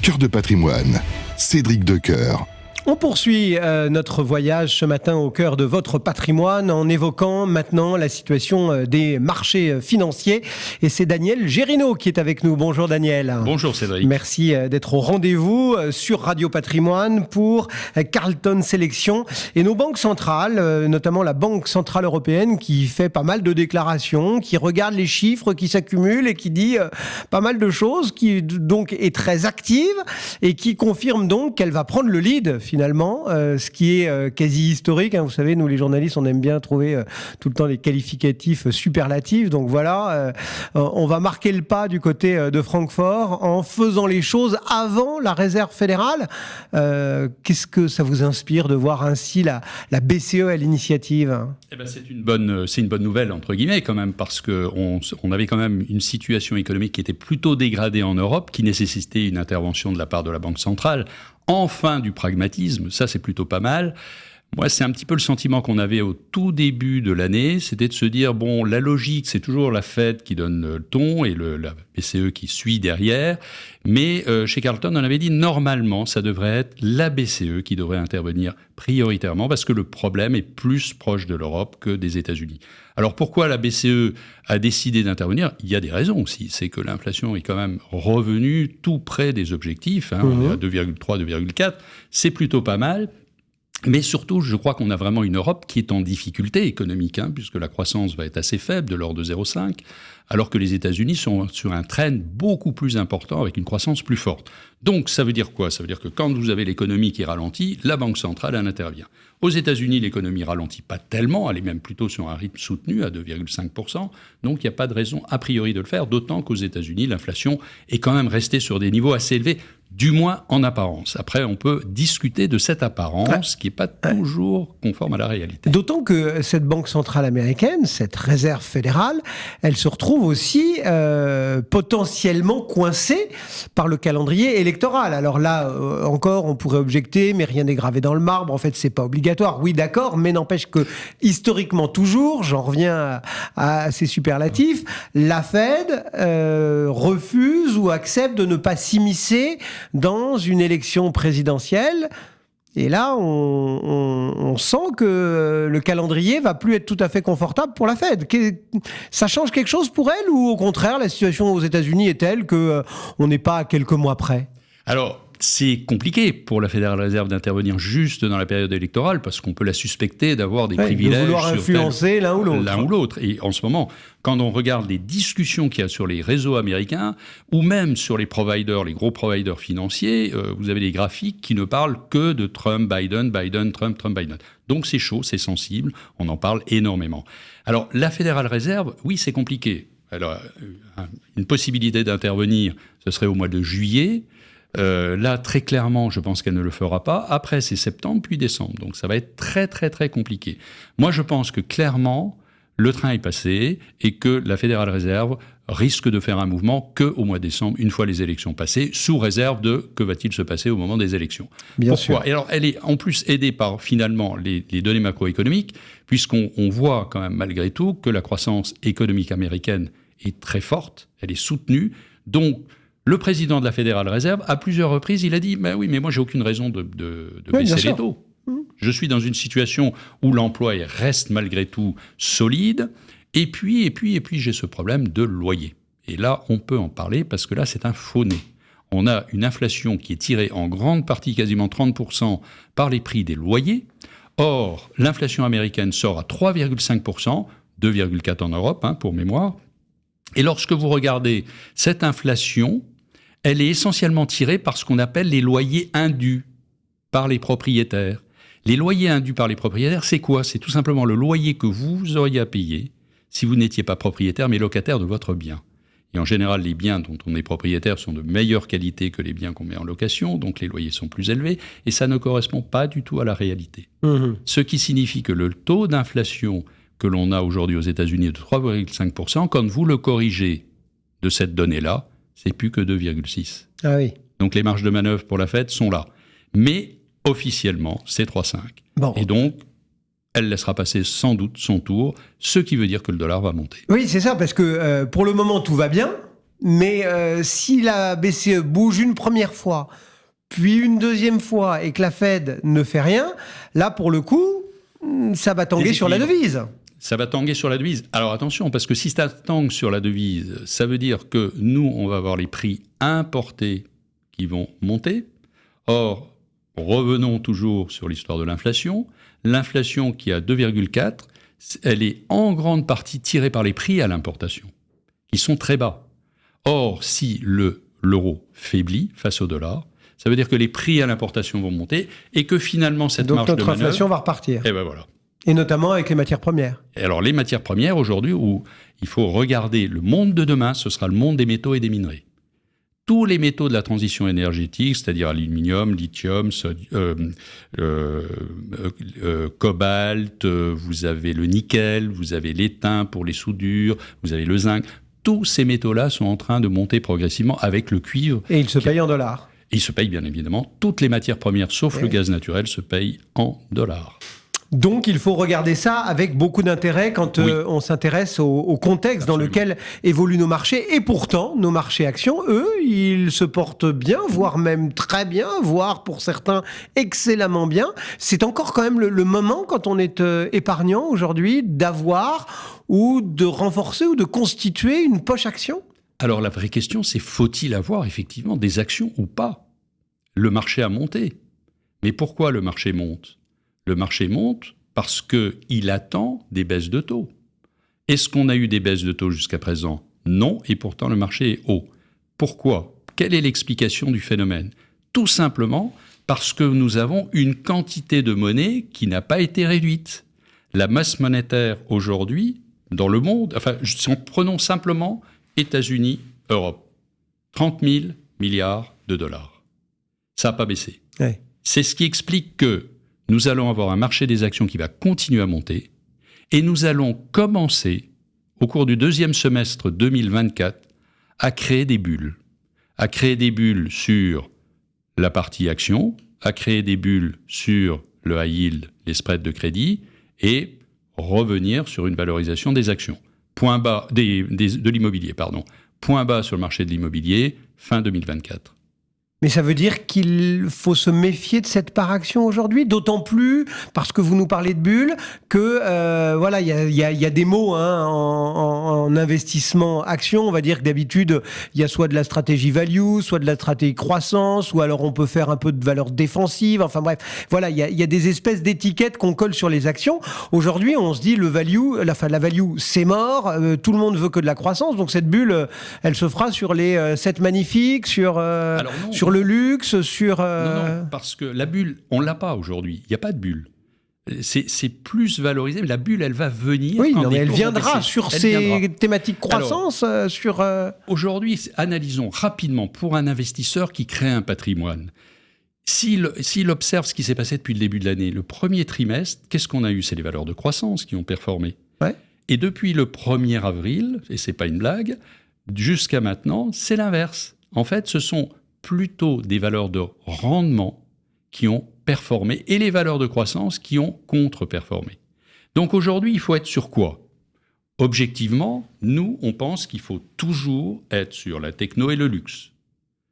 Cœur de patrimoine, Cédric Decoeur. On poursuit notre voyage ce matin au cœur de votre patrimoine en évoquant maintenant la situation des marchés financiers. Et c'est Daniel Gérineau qui est avec nous. Bonjour Daniel. Bonjour Cédric. Merci d'être au rendez-vous sur Radio Patrimoine pour Carlton Sélection. Et nos banques centrales, notamment la Banque Centrale Européenne qui fait pas mal de déclarations, qui regarde les chiffres qui s'accumulent et qui dit pas mal de choses, qui donc est très active et qui confirme donc qu'elle va prendre le lead finalement, ce qui est quasi historique. Vous savez, nous les journalistes, on aime bien trouver tout le temps les qualificatifs superlatifs. Donc voilà, on va marquer le pas du côté de Francfort en faisant les choses avant la Réserve fédérale. Qu'est-ce que ça vous inspire de voir ainsi la BCE à l'initiative ? C'est une bonne nouvelle, entre guillemets, quand même, parce qu'on avait quand même une situation économique qui était plutôt dégradée en Europe, qui nécessitait une intervention de la part de la Banque centrale. Enfin, du pragmatisme, ça c'est plutôt pas mal. Moi, c'est un petit peu le sentiment qu'on avait au tout début de l'année, c'était de se dire, bon, la logique, c'est toujours la Fed qui donne le ton et la BCE qui suit derrière. Mais chez Carlton, on avait dit, normalement, ça devrait être la BCE qui devrait intervenir prioritairement parce que le problème est plus proche de l'Europe que des États-Unis. Alors, pourquoi la BCE a décidé d'intervenir ? Il y a des raisons aussi. C'est que l'inflation est quand même revenue tout près des objectifs. On est à 2,3, 2,4. C'est plutôt pas mal. Mais surtout, je crois qu'on a vraiment une Europe qui est en difficulté économique, puisque la croissance va être assez faible, de l'ordre de 0,5, alors que les États-Unis sont sur un trend beaucoup plus important, avec une croissance plus forte. Donc, ça veut dire quoi ? Ça veut dire que quand vous avez l'économie qui ralentit, la Banque centrale, elle intervient. Aux États-Unis, l'économie ralentit pas tellement, elle est même plutôt sur un rythme soutenu à 2,5%, donc il n'y a pas de raison a priori de le faire, d'autant qu'aux États-Unis, l'inflation est quand même restée sur des niveaux assez élevés, du moins en apparence. Après, on peut discuter de cette apparence qui n'est pas toujours conforme à la réalité. D'autant que cette Banque centrale américaine, cette Réserve fédérale, elle se retrouve aussi potentiellement coincée par le calendrier électoral. Alors là, encore, on pourrait objecter, mais rien n'est gravé dans le marbre. En fait, c'est pas obligatoire. Oui, d'accord, mais n'empêche que historiquement toujours, j'en reviens à ces superlatifs, la Fed refuse ou accepte de ne pas s'immiscer dans une élection présidentielle. Et là, on sent que le calendrier va plus être tout à fait confortable pour la Fed. Ça change quelque chose pour elle ou au contraire, la situation aux États-Unis est telle qu'on n'est pas à quelques mois près ? Alors, c'est compliqué pour la Fédérale Réserve d'intervenir juste dans la période électorale parce qu'on peut la suspecter d'avoir des privilèges. De vouloir influencer l'un ou l'autre. Et en ce moment, quand on regarde les discussions qu'il y a sur les réseaux américains ou même sur les providers, les gros providers financiers, vous avez des graphiques qui ne parlent que de Trump, Biden, Biden, Trump, Trump, Biden. Donc c'est chaud, c'est sensible, on en parle énormément. Alors la Fédérale Réserve, oui, c'est compliqué. Alors, une possibilité d'intervenir, ce serait au mois de juillet. Là, très clairement, je pense qu'elle ne le fera pas. Après, c'est septembre, puis décembre. Donc, ça va être très, très, très compliqué. Moi, je pense que clairement, le train est passé et que la Fédérale Réserve risque de faire un mouvement qu'au mois de décembre, une fois les élections passées, sous réserve de que va-t-il se passer au moment des élections. Bien sûr. Et alors, elle est en plus aidée par, finalement, les données macroéconomiques, puisqu'on voit quand même, malgré tout, que la croissance économique américaine est très forte, elle est soutenue. Donc, le président de la Fédérale Réserve, à plusieurs reprises, il a dit « oui, mais moi, j'ai aucune raison de baisser les taux. Je suis dans une situation où l'emploi reste malgré tout solide, et puis j'ai ce problème de loyer. » Et là, on peut en parler parce que là, c'est un faux-nez. On a une inflation qui est tirée en grande partie, quasiment 30%, par les prix des loyers. Or, l'inflation américaine sort à 3,5%, 2,4% en Europe, pour mémoire. Et lorsque vous regardez cette inflation, elle est essentiellement tirée par ce qu'on appelle les loyers indus par les propriétaires. Les loyers indus par les propriétaires, c'est quoi ? C'est tout simplement le loyer que vous auriez à payer si vous n'étiez pas propriétaire, mais locataire de votre bien. Et en général, les biens dont on est propriétaire sont de meilleure qualité que les biens qu'on met en location, donc les loyers sont plus élevés, et ça ne correspond pas du tout à la réalité. Ce qui signifie que le taux d'inflation que l'on a aujourd'hui aux États-Unis de 3,5%, quand vous le corrigez de cette donnée-là, c'est plus que 2,6. Ah oui. Donc les marges de manœuvre pour la Fed sont là. Mais officiellement, c'est 3,5. Bon. Et donc, elle laissera passer sans doute son tour, ce qui veut dire que le dollar va monter. Oui, c'est ça, parce que pour le moment, tout va bien. Mais si la BCE bouge une première fois, puis une deuxième fois, et que la Fed ne fait rien, là, pour le coup, ça va tanguer sur la devise. Ça va tanguer sur la devise. Alors attention, parce que si ça tangue sur la devise, ça veut dire que nous, on va avoir les prix importés qui vont monter. Or, revenons toujours sur l'histoire de l'inflation. L'inflation qui est à 2,4, elle est en grande partie tirée par les prix à l'importation, qui sont très bas. Or, si l'euro faiblit face au dollar, ça veut dire que les prix à l'importation vont monter et que finalement cette marge de manœuvre... Donc notre inflation va repartir. Et ben voilà. Et notamment avec les matières premières. Et alors les matières premières aujourd'hui, où il faut regarder le monde de demain, ce sera le monde des métaux et des minerais. Tous les métaux de la transition énergétique, c'est-à-dire aluminium, lithium, cobalt, vous avez le nickel, vous avez l'étain pour les soudures, vous avez le zinc. Tous ces métaux-là sont en train de monter progressivement avec le cuivre. Et ils se payent en dollars. Et ils se payent bien évidemment. Toutes les matières premières, sauf le gaz naturel, se payent en dollars. Donc il faut regarder ça avec beaucoup d'intérêt quand on s'intéresse au contexte dans lequel évoluent nos marchés. Et pourtant, nos marchés actions, eux, ils se portent bien, voire même très bien, voire pour certains excellemment bien. C'est encore quand même le moment, quand on est épargnant aujourd'hui, d'avoir ou de renforcer ou de constituer une poche action. Alors la vraie question, c'est faut-il avoir effectivement des actions ou pas ? Le marché a monté. Mais pourquoi le marché monte ? Le marché monte parce qu'il attend des baisses de taux. Est-ce qu'on a eu des baisses de taux jusqu'à présent ? Non, et pourtant le marché est haut. Pourquoi ? Quelle est l'explication du phénomène ? Tout simplement parce que nous avons une quantité de monnaie qui n'a pas été réduite. La masse monétaire aujourd'hui, dans le monde, prenons simplement États-Unis, Europe, 30 000 milliards de dollars. Ça n'a pas baissé. Ouais. C'est ce qui explique que nous allons avoir un marché des actions qui va continuer à monter et nous allons commencer, au cours du deuxième semestre 2024, à créer des bulles. À créer des bulles sur la partie actions, à créer des bulles sur le high yield, les spreads de crédit, et revenir sur une valorisation des actions. Point bas, de l'immobilier, pardon. Point bas sur le marché de l'immobilier, fin 2024. Mais ça veut dire qu'il faut se méfier de cette part action aujourd'hui, d'autant plus, parce que vous nous parlez de bulles, que voilà, il y a des mots en investissement action. On va dire que d'habitude, il y a soit de la stratégie value, soit de la stratégie croissance, ou alors on peut faire un peu de valeur défensive. Enfin bref, voilà, il y a des espèces d'étiquettes qu'on colle sur les actions. Aujourd'hui, on se dit le value, la value, c'est mort. Tout le monde veut que de la croissance. Donc cette bulle, elle se fera sur les 7 magnifiques, sur le luxe, sur... Non, parce que la bulle, on ne l'a pas aujourd'hui. Il n'y a pas de bulle. C'est plus valorisé, mais la bulle, elle va venir. Oui, mais elle viendra sur ces thématiques croissance. Aujourd'hui, analysons rapidement pour un investisseur qui crée un patrimoine. S'il observe ce qui s'est passé depuis le début de l'année, le premier trimestre, qu'est-ce qu'on a eu ? C'est les valeurs de croissance qui ont performé. Ouais. Et depuis le 1er avril, et ce n'est pas une blague, jusqu'à maintenant, c'est l'inverse. En fait, ce sont plutôt des valeurs de rendement qui ont performé et les valeurs de croissance qui ont contre-performé. Donc aujourd'hui, il faut être sur quoi ? Objectivement, nous, on pense qu'il faut toujours être sur la techno et le luxe.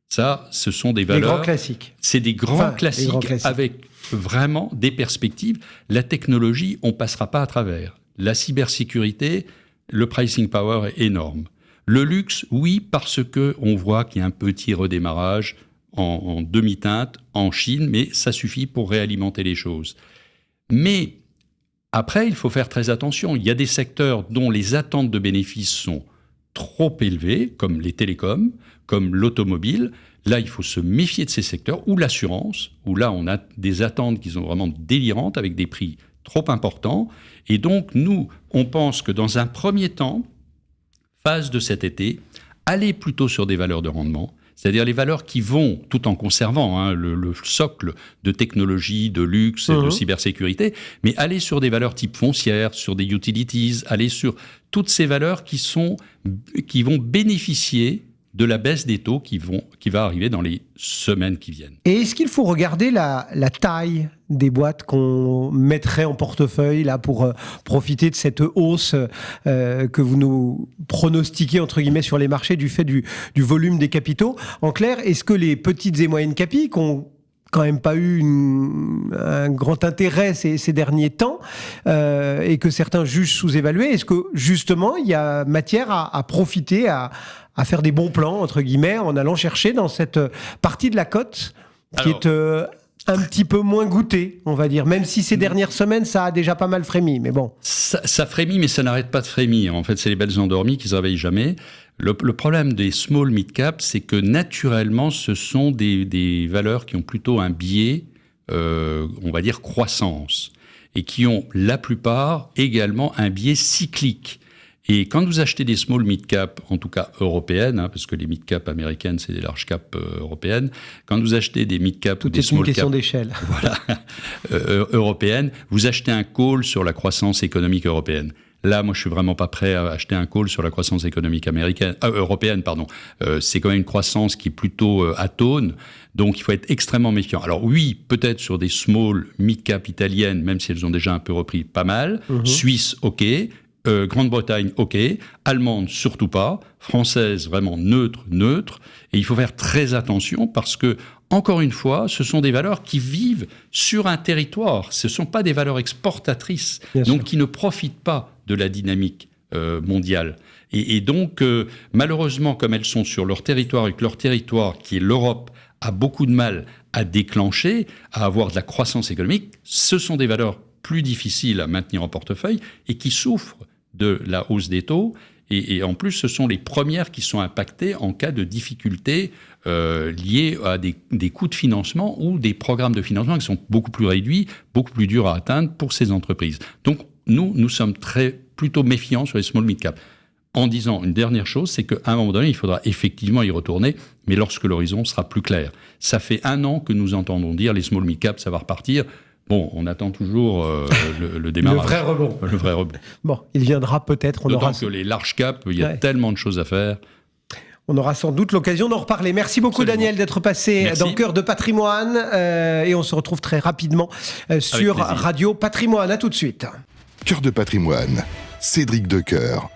Ça, ce sont des valeurs... Des grands classiques. C'est des grands classiques avec vraiment des perspectives. La technologie, on ne passera pas à travers. La cybersécurité, le pricing power est énorme. Le luxe, oui, parce qu'on voit qu'il y a un petit redémarrage en demi-teinte en Chine, mais ça suffit pour réalimenter les choses. Mais après, il faut faire très attention. Il y a des secteurs dont les attentes de bénéfices sont trop élevées, comme les télécoms, comme l'automobile. Là, il faut se méfier de ces secteurs, ou l'assurance, où là, on a des attentes qui sont vraiment délirantes, avec des prix trop importants. Et donc, nous, on pense que dans un premier temps, phase de cet été, aller plutôt sur des valeurs de rendement, c'est-à-dire les valeurs qui vont, tout en conservant le socle de technologie, de luxe et de cybersécurité, mais aller sur des valeurs type foncière, sur des utilities, aller sur toutes ces valeurs qui vont bénéficier de la baisse des taux qui va arriver dans les semaines qui viennent. Et est-ce qu'il faut regarder la taille des boîtes qu'on mettrait en portefeuille là pour profiter de cette hausse que vous nous pronostiquez entre guillemets sur les marchés du fait du volume des capitaux? En clair, est-ce que les petites et moyennes capis qui ont quand même pas eu un grand intérêt ces derniers temps et que certains jugent sous-évalués, est-ce que justement il y a matière à profiter, à faire des bons plans entre guillemets en allant chercher dans cette partie de la cote qui est un petit peu moins goûtée, on va dire, même si ces dernières semaines ça a déjà pas mal frémi, mais bon. Ça frémit, mais ça n'arrête pas de frémir. En fait, c'est les belles endormies qui se réveillent jamais. Le problème des small mid-cap, c'est que naturellement, ce sont des valeurs qui ont plutôt un biais, on va dire, croissance, et qui ont la plupart également un biais cyclique. Et quand vous achetez des small mid-cap, en tout cas européennes, parce que les mid-cap américaines, c'est des large cap européennes, quand vous achetez des mid-cap ou des small cap... Tout est une question d'échelle. Voilà, européennes, vous achetez un call sur la croissance économique européenne. Là, moi, je suis vraiment pas prêt à acheter un call sur la croissance économique européenne. C'est quand même une croissance qui est plutôt atone, donc il faut être extrêmement méfiant. Alors oui, peut-être sur des small mid-cap italiennes, même si elles ont déjà un peu repris pas mal. Suisse, ok. Grande-Bretagne, ok. Allemande, surtout pas. Française, vraiment neutre. Et il faut faire très attention parce que, encore une fois, ce sont des valeurs qui vivent sur un territoire. Ce ne sont pas des valeurs exportatrices, donc qui ne profitent pas de la dynamique mondiale. Et donc, malheureusement, comme elles sont sur leur territoire et que leur territoire, qui est l'Europe, a beaucoup de mal à déclencher, à avoir de la croissance économique, ce sont des valeurs plus difficiles à maintenir en portefeuille et qui souffrent de la hausse des taux. Et en plus, ce sont les premières qui sont impactées en cas de difficultés liées à des coûts de financement ou des programmes de financement qui sont beaucoup plus réduits, beaucoup plus durs à atteindre pour ces entreprises. Donc, nous sommes plutôt méfiants sur les small mid-cap. En disant une dernière chose, c'est qu'à un moment donné, il faudra effectivement y retourner, mais lorsque l'horizon sera plus clair. Ça fait 1 an que nous entendons dire les small mid-cap, ça va repartir. Bon, on attend toujours le démarrage. Le vrai rebond. Bon, il viendra peut-être. D'autant que les large cap, il y a tellement de choses à faire. On aura sans doute l'occasion d'en reparler. Merci beaucoup, absolument, Daniel, d'être passé dans Cœur de Patrimoine. Et on se retrouve très rapidement sur Radio Patrimoine. À tout de suite. Cœur de Patrimoine, Cédric Decoeur.